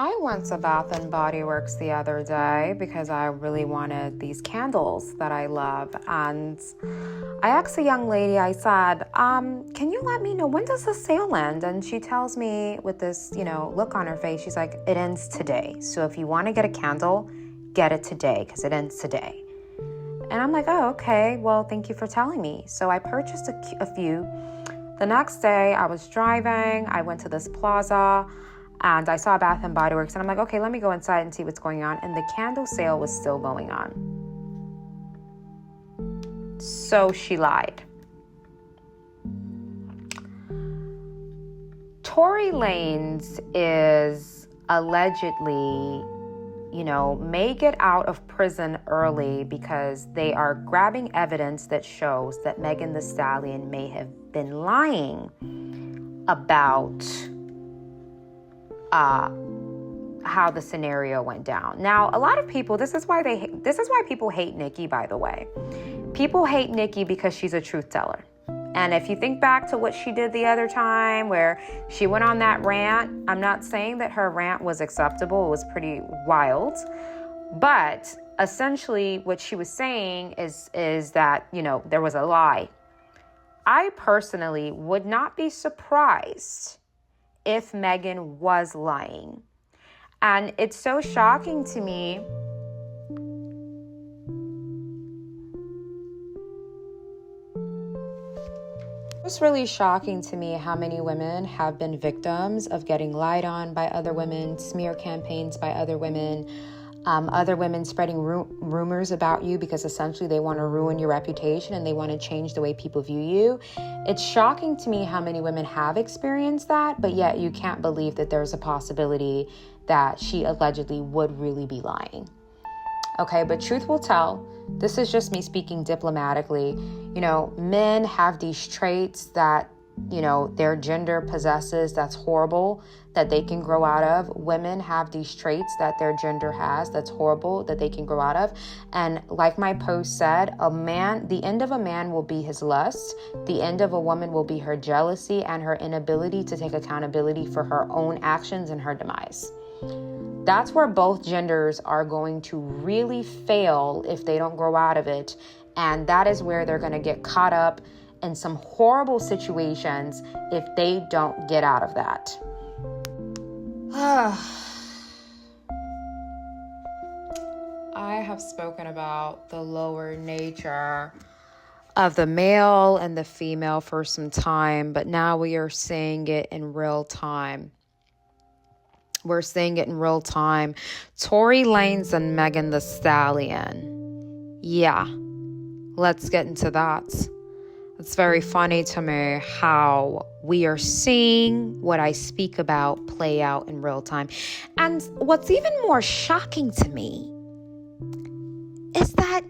I went to Bath and Body Works the other day because I really wanted these candles that I love. And I asked a young lady, I said, can you let me know, when does the sale end? And she tells me with this, look on her face, she's like, it ends today. So if you want to get a candle, get it today because it ends today. And I'm like, oh, okay. Well, thank you for telling me. So I purchased a few. The next day I was driving, I went to this plaza, and I saw Bath and Body Works, and I'm like, okay, let me go inside and see what's going on. And the candle sale was still going on. So she lied. Tori Lanez is allegedly, may get out of prison early because they are grabbing evidence that shows that Megan Thee Stallion may have been lying about how the scenario went down. Now, a lot of people, this is why people hate Nicki, by the way. People hate Nicki because she's a truth teller. And if you think back to what she did the other time where she went on that rant, I'm not saying that her rant was acceptable. It was pretty wild. But essentially what she was saying is that, there was a lie. I personally would not be surprised if Megan was lying. And it's so shocking to me. It's really shocking to me how many women have been victims of getting lied on by other women, smear campaigns by other women spreading rumors about you because essentially they want to ruin your reputation and they want to change the way people view you. It's shocking to me how many women have experienced that, but yet you can't believe that there's a possibility that she allegedly would really be lying. Okay, but truth will tell. This is just me speaking diplomatically. Men have these traits that, their gender possesses that's horrible, that they can grow out of. Women have these traits that their gender has that's horrible, that they can grow out of. And like my post said, the end of a man will be his lust. The end of a woman will be her jealousy and her inability to take accountability for her own actions and her demise. That's where both genders are going to really fail if they don't grow out of it. And that is where they're going to get caught up in some horrible situations if they don't get out of that. I have spoken about the lower nature of the male and the female for some time, but now we are seeing it in real time. We're seeing it in real time. Tori Lanez and Megan Thee Stallion. Yeah, let's get into that. It's very funny to me how we are seeing what I speak about play out in real time. And what's even more shocking to me is that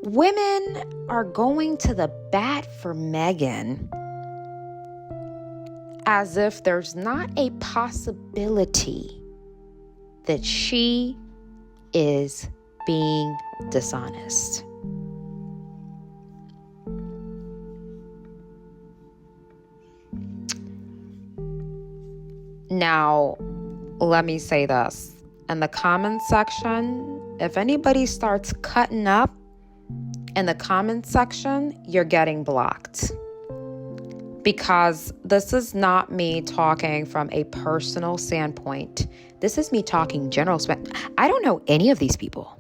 women are going to the bat for Megan as if there's not a possibility that she is being dishonest. Now, let me say this. In the comment section, if anybody starts cutting up in the comment section, you're getting blocked. Because this is not me talking from a personal standpoint. This is me talking general. I don't know any of these people.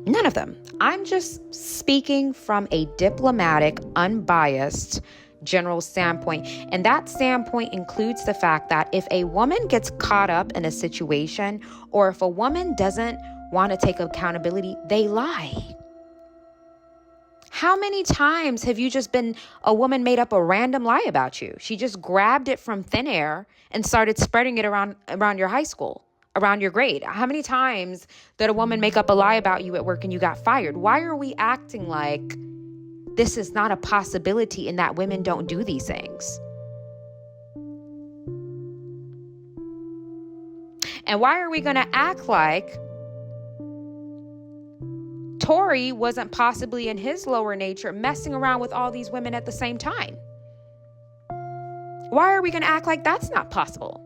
None of them. I'm just speaking from a diplomatic, unbiased, general standpoint. And that standpoint includes the fact that if a woman gets caught up in a situation, or if a woman doesn't want to take accountability, they lie. How many times have you just been a woman made up a random lie about you? She just grabbed it from thin air and started spreading it around your high school, around your grade. How many times did a woman make up a lie about you at work and you got fired? Why are we acting like this is not a possibility and that women don't do these things? And why are we going to act like Tori wasn't possibly in his lower nature messing around with all these women at the same time? Why are we going to act like that's not possible?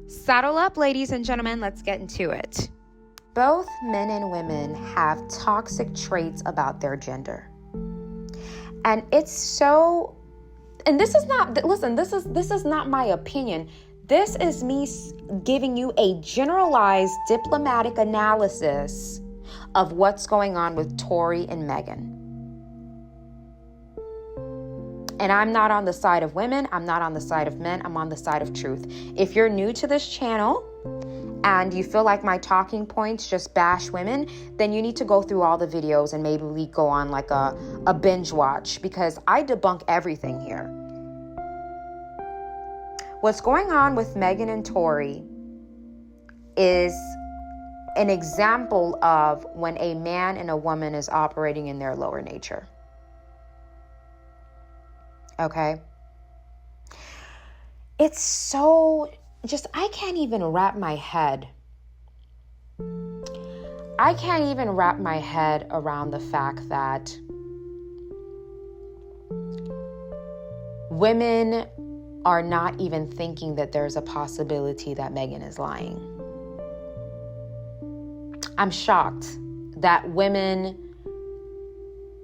Saddle up, ladies and gentlemen. Let's get into it. Both men and women have toxic traits about their gender. And it's so, and this is not, listen, this is not my opinion. This is me giving you a generalized diplomatic analysis of what's going on with Tori and Megan. And I'm not on the side of women. I'm not on the side of men. I'm on the side of truth. If you're new to this channel and you feel like my talking points just bash women, then you need to go through all the videos and maybe we go on like a binge watch, because I debunk everything here. What's going on with Megan and Tori is an example of when a man and a woman is operating in their lower nature. Okay? It's so I can't even wrap my head around the fact that women are not even thinking that there's a possibility that Megan is lying. I'm shocked that women,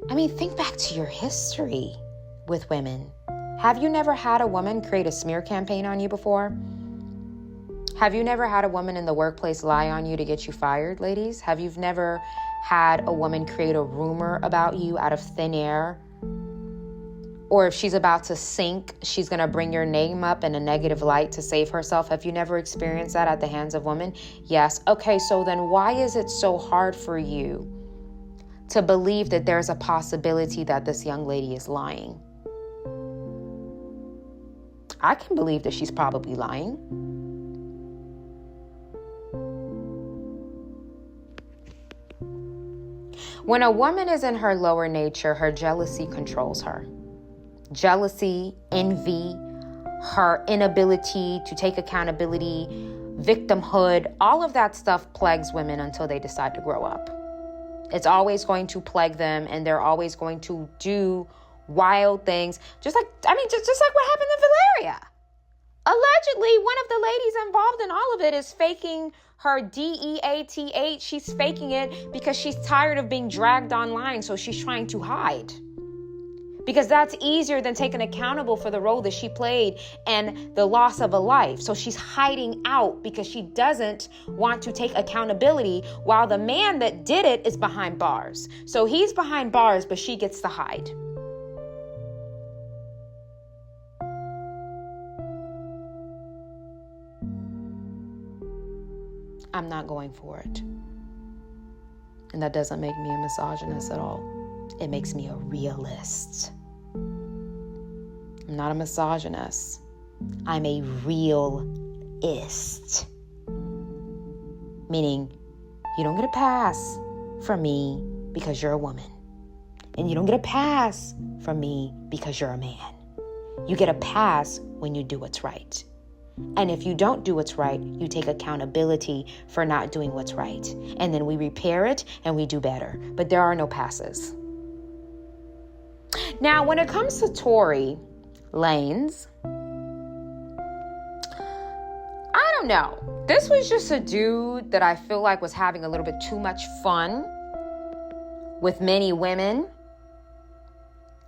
think back to your history with women. Have you never had a woman create a smear campaign on you before? Have you never had a woman in the workplace lie on you to get you fired, ladies? Have you never had a woman create a rumor about you out of thin air? Or if she's about to sink, she's going to bring your name up in a negative light to save herself. Have you never experienced that at the hands of women? Yes. Okay, so then why is it so hard for you to believe that there's a possibility that this young lady is lying? I can believe that she's probably lying. When a woman is in her lower nature, her jealousy controls her. Jealousy, envy, her inability to take accountability, victimhood, all of that stuff plagues women until they decide to grow up. It's always going to plague them, and they're always going to do wild things. Just like what happened in Valeria. Allegedly, one of the ladies involved in all of it is faking her DEATH. She's faking it because she's tired of being dragged online, so she's trying to hide. Because that's easier than taking accountable for the role that she played and the loss of a life. So she's hiding out because she doesn't want to take accountability, while the man that did it is behind bars. So he's behind bars, but she gets to hide. I'm not going for it. And that doesn't make me a misogynist at all. It makes me a realist. I'm not a misogynist. I'm a realist. Meaning, you don't get a pass from me because you're a woman. And you don't get a pass from me because you're a man. You get a pass when you do what's right. And if you don't do what's right, you take accountability for not doing what's right. And then we repair it and we do better. But there are no passes. Now, when it comes to Tori Lanez, I don't know. This was just a dude that I feel like was having a little bit too much fun with many women.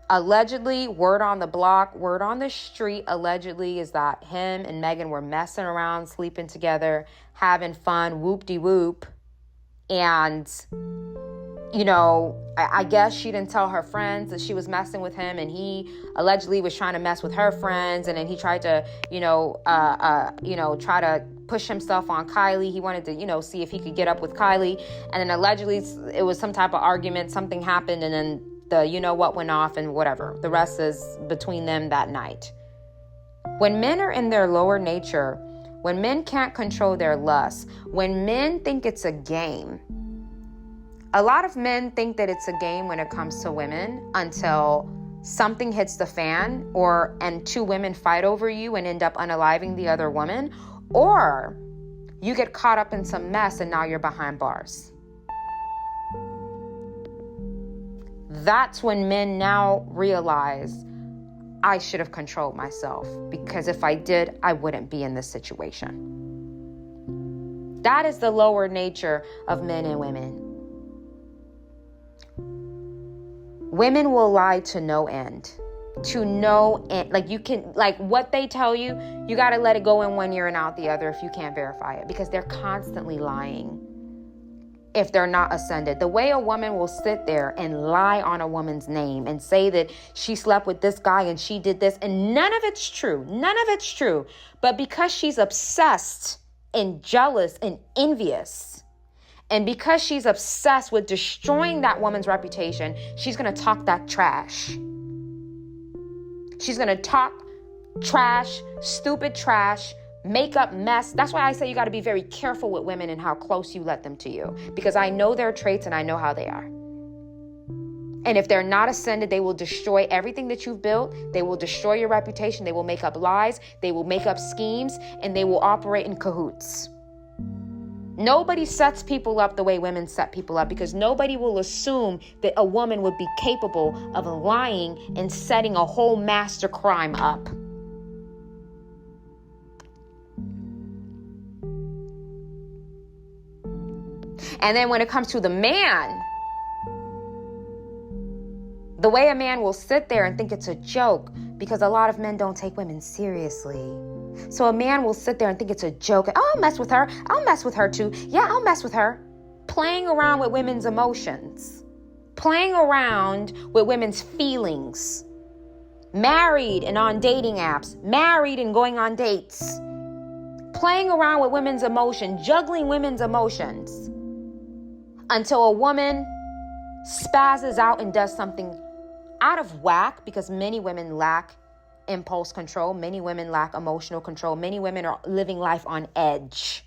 Allegedly, word on the block, word on the street, allegedly, is that him and Megan were messing around, sleeping together, having fun, whoop-de-whoop. And, I guess she didn't tell her friends that she was messing with him, and he allegedly was trying to mess with her friends, and then he tried to, try to push himself on Kylie. He wanted to, see if he could get up with Kylie. And then allegedly it was some type of argument, something happened, and then the went off, and whatever. The rest is between them that night. When men are in their lower nature, when men can't control their lust, when men think it's a game, a lot of men think that it's a game when it comes to women until something hits the fan, and two women fight over you and end up unaliving the other woman, or you get caught up in some mess and now you're behind bars. That's when men now realize, I should have controlled myself, because if I did, I wouldn't be in this situation. That is the lower nature of men and women. Women will lie to no end. To no end. Like you can, like what they tell you, you got to let it go in one ear and out the other if you can't verify it, because they're constantly lying if they're not ascended. The way a woman will sit there and lie on a woman's name and say that she slept with this guy and she did this, and none of it's true. None of it's true. But because she's obsessed and jealous and envious, and because she's obsessed with destroying that woman's reputation, she's going to talk that trash. She's going to talk trash, stupid trash, make up mess. That's why I say you got to be very careful with women and how close you let them to you, because I know their traits and I know how they are. And if they're not ascended, they will destroy everything that you've built. They will destroy your reputation. They will make up lies. They will make up schemes, and they will operate in cahoots. Nobody sets people up the way women set people up, because nobody will assume that a woman would be capable of lying and setting a whole master crime up. And then when it comes to the man, the way a man will sit there and think it's a joke, because a lot of men don't take women seriously. So a man will sit there and think it's a joke. Oh, I'll mess with her. I'll mess with her too. Yeah, I'll mess with her. Playing around with women's emotions. Playing around with women's feelings. Married and on dating apps. Married and going on dates. Playing around with women's emotions. Juggling women's emotions. Until a woman spazzes out and does something out of whack, because many women lack impulse control. Many women lack emotional control. Many women are living life on edge.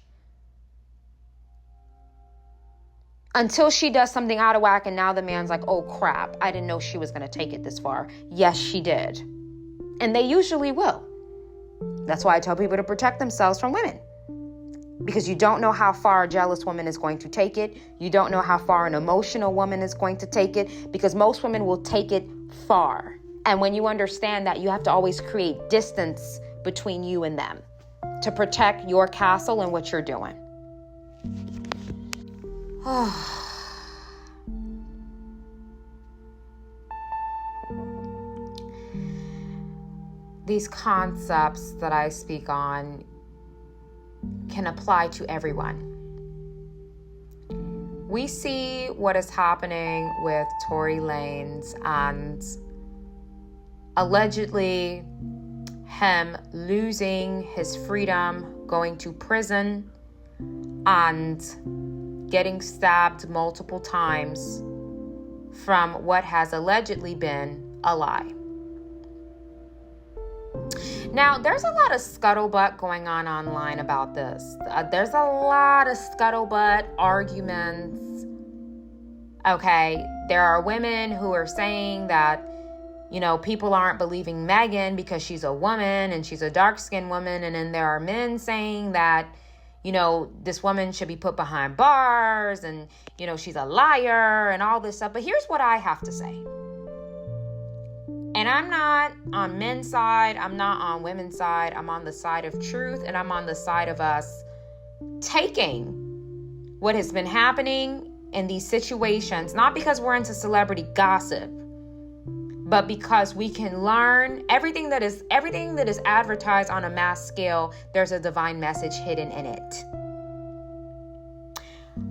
Until she does something out of whack, and now the man's like, oh crap, I didn't know she was going to take it this far. Yes, she did. And they usually will. That's why I tell people to protect themselves from women. Because you don't know how far a jealous woman is going to take it. You don't know how far an emotional woman is going to take it, because most women will take it far. And when you understand that, you have to always create distance between you and them to protect your castle and what you're doing. These concepts that I speak on can apply to everyone. We see what is happening with Tori Lanez and allegedly him losing his freedom, going to prison, and getting stabbed multiple times from what has allegedly been a lie. Now, there's a lot of scuttlebutt going on online about this. There's a lot of scuttlebutt arguments. Okay, there are women who are saying that, you know, people aren't believing Megan because she's a woman and she's a dark-skinned woman. And then there are men saying that, you know, this woman should be put behind bars and, you know, she's a liar and all this stuff. But here's what I have to say. And I'm not on men's side. I'm not on women's side. I'm on the side of truth, and I'm on the side of us taking what has been happening in these situations, not because we're into celebrity gossip, but because we can learn everything that is advertised on a mass scale. There's a divine message hidden in it.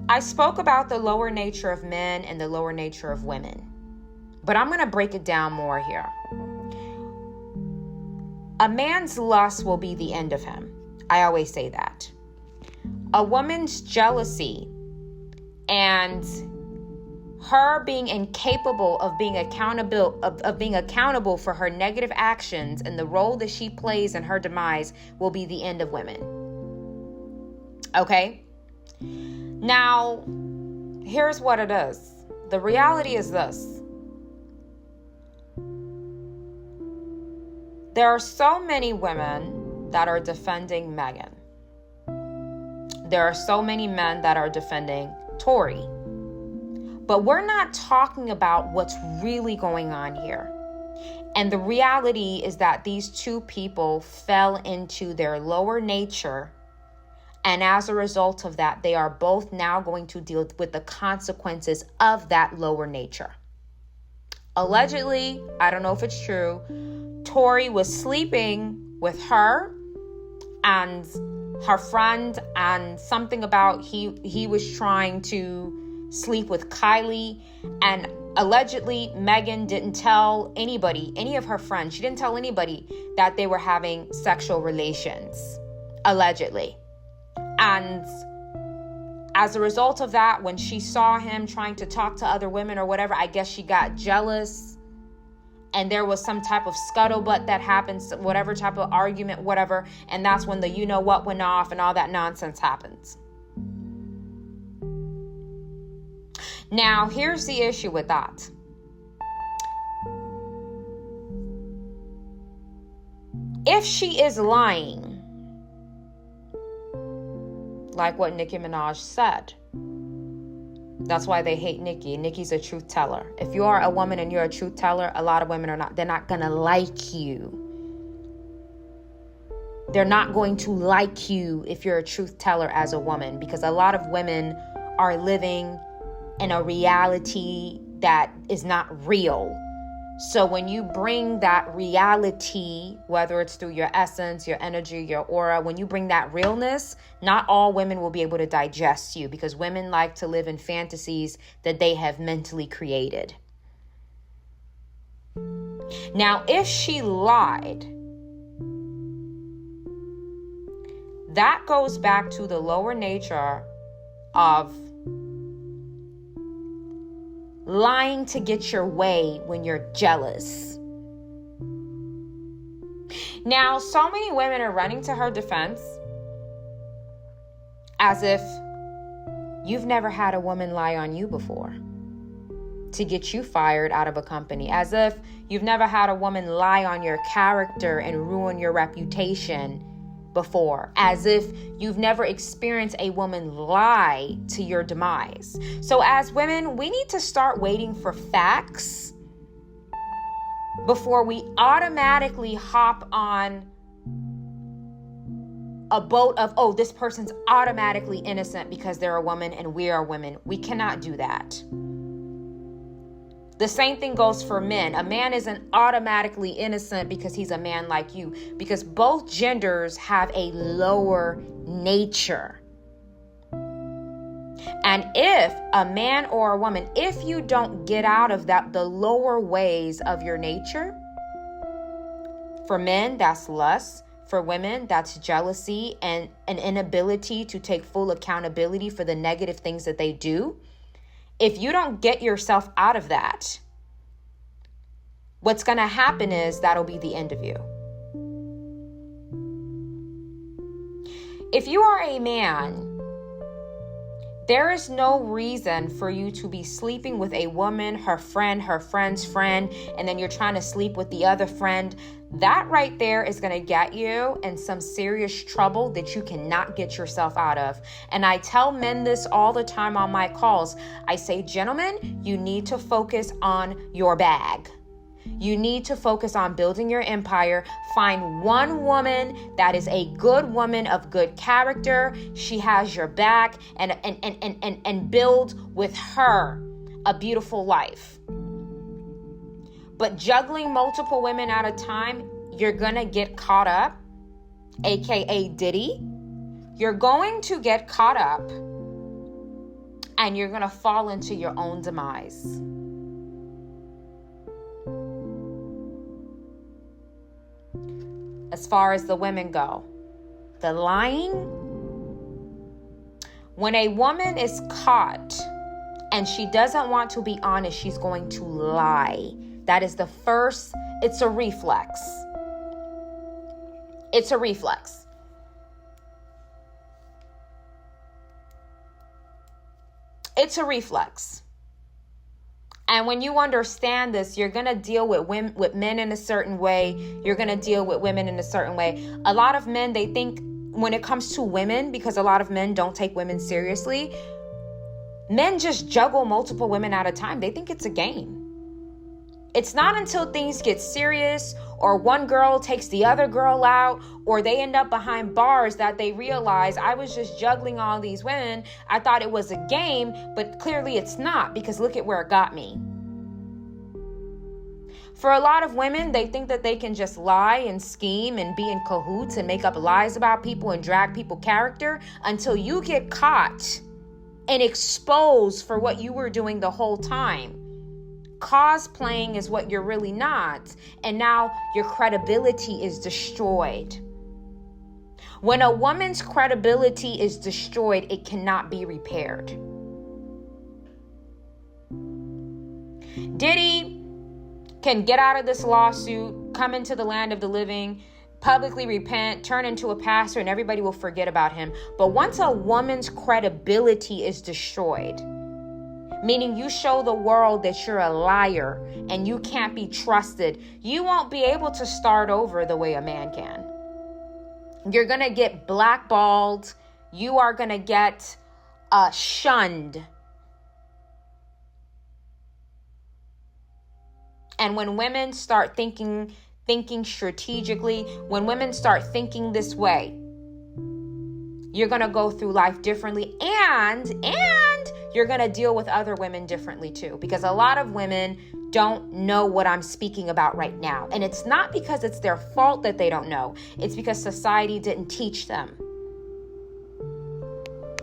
I spoke about the lower nature of men and the lower nature of women, but I'm going to break it down more here. A man's lust will be the end of him. I always say that. A woman's jealousy and her being incapable of being accountable for her negative actions and the role that she plays in her demise will be the end of women. Okay? Now, here's what it is. The reality is this. There are so many women that are defending Megan. There are so many men that are defending Tori. But we're not talking about what's really going on here. And the reality is that these two people fell into their lower nature And as a result of that, they are both now going to deal with the consequences of that lower nature. Allegedly, I don't know if it's true, Tori was sleeping with her and her friend, and something about he was trying to sleep with Kylie, and allegedly Megan didn't tell anybody, any of her friends, she didn't tell anybody that they were having sexual relations, allegedly. And as a result of that, when she saw him trying to talk to other women or whatever, I guess she got jealous. And there was some type of scuttlebutt that happens, whatever type of argument, whatever. And that's when the you know what went off and all that nonsense happens. Now, here's the issue with that. If she is lying, like what Nicki Minaj said, that's why they hate Nicki. Nicki's a truth teller. If you are a woman and you're a truth teller, a lot of women they're not going to like you. They're not going to like you if you're a truth teller as a woman, because a lot of women are living in a reality that is not real. So when you bring that reality, whether it's through your essence, your energy, your aura, when you bring that realness, not all women will be able to digest you, because women like to live in fantasies that they have mentally created. Now, if she lied, that goes back to the lower nature of lying to get your way when you're jealous. Now, so many women are running to her defense as if you've never had a woman lie on you before to get you fired out of a company, as if you've never had a woman lie on your character and ruin your reputation before, as if you've never experienced a woman lie to your demise. So as women, we need to start waiting for facts before we automatically hop on a boat of, oh, this person's automatically innocent because they're a woman and we are women. We cannot do that. The same thing goes for men. A man isn't automatically innocent because he's a man like you, because both genders have a lower nature. And if a man or a woman, if you don't get out of that, the lower ways of your nature, for men, that's lust. For women, that's jealousy and an inability to take full accountability for the negative things that they do. If you don't get yourself out of that, what's going to happen is that'll be the end of you. If you are a man, there is no reason for you to be sleeping with a woman, her friend, her friend's friend, and then you're trying to sleep with the other friend. That right there is going to get you in some serious trouble that you cannot get yourself out of. And I tell men this all the time on my calls. I say, gentlemen, you need to focus on your bag. You need to focus on building your empire. Find one woman that is a good woman of good character. She has your back, and build with her a beautiful life. But juggling multiple women at a time, you're gonna get caught up, aka Diddy. You're going to get caught up and you're gonna fall into your own demise. As far as the women go, the lying, when a woman is caught and she doesn't want to be honest, she's going to lie. That is the first, it's a reflex. It's a reflex. It's a reflex. And when you understand this, you're going to deal with men in a certain way. You're going to deal with women in a certain way. A lot of men, they think when it comes to women, because a lot of men don't take women seriously, men just juggle multiple women at a time. They think it's a game. It's not until things get serious or one girl takes the other girl out or they end up behind bars that they realize, I was just juggling all these women. I thought it was a game, but clearly it's not, because look at where it got me. For a lot of women, they think that they can just lie and scheme and be in cahoots and make up lies about people and drag people's character until you get caught and exposed for what you were doing the whole time. Cosplaying is what you're really not, and now your credibility is destroyed. When a woman's credibility is destroyed, it cannot be repaired. Diddy can get out of this lawsuit, come into the land of the living, publicly repent, turn into a pastor, and everybody will forget about him. But once a woman's credibility is destroyed, meaning you show the world that you're a liar and you can't be trusted, you won't be able to start over the way a man can. You're going to get blackballed. You are going to get shunned. And when women start thinking strategically, when women start thinking this way, you're going to go through life differently, and you're going to deal with other women differently too, because a lot of women don't know what I'm speaking about right now. And it's not because it's their fault that they don't know. It's because society didn't teach them.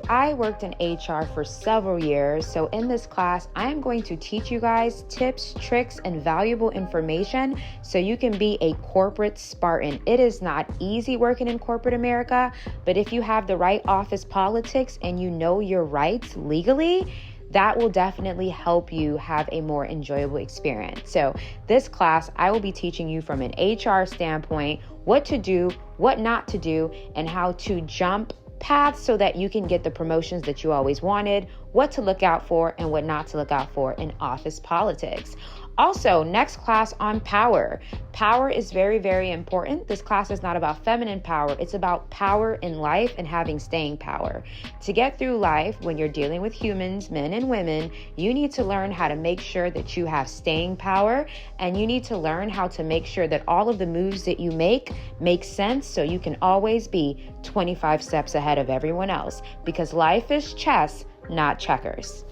I worked in HR for several years, so in this class, I am going to teach you guys tips, tricks, and valuable information so you can be a corporate Spartan. It is not easy working in corporate America, but if you have the right office politics and you know your rights legally, that will definitely help you have a more enjoyable experience. So this class, I will be teaching you from an HR standpoint what to do, what not to do, and how to jump paths so that you can get the promotions that you always wanted, what to look out for and what not to look out for in office politics. Also, next class on power. Power is very, very important. This class is not about feminine power. It's about power in life and having staying power. To get through life, when you're dealing with humans, men and women, you need to learn how to make sure that you have staying power, and you need to learn how to make sure that all of the moves that you make sense so you can always be 25 steps ahead of everyone else, because life is chess, not checkers.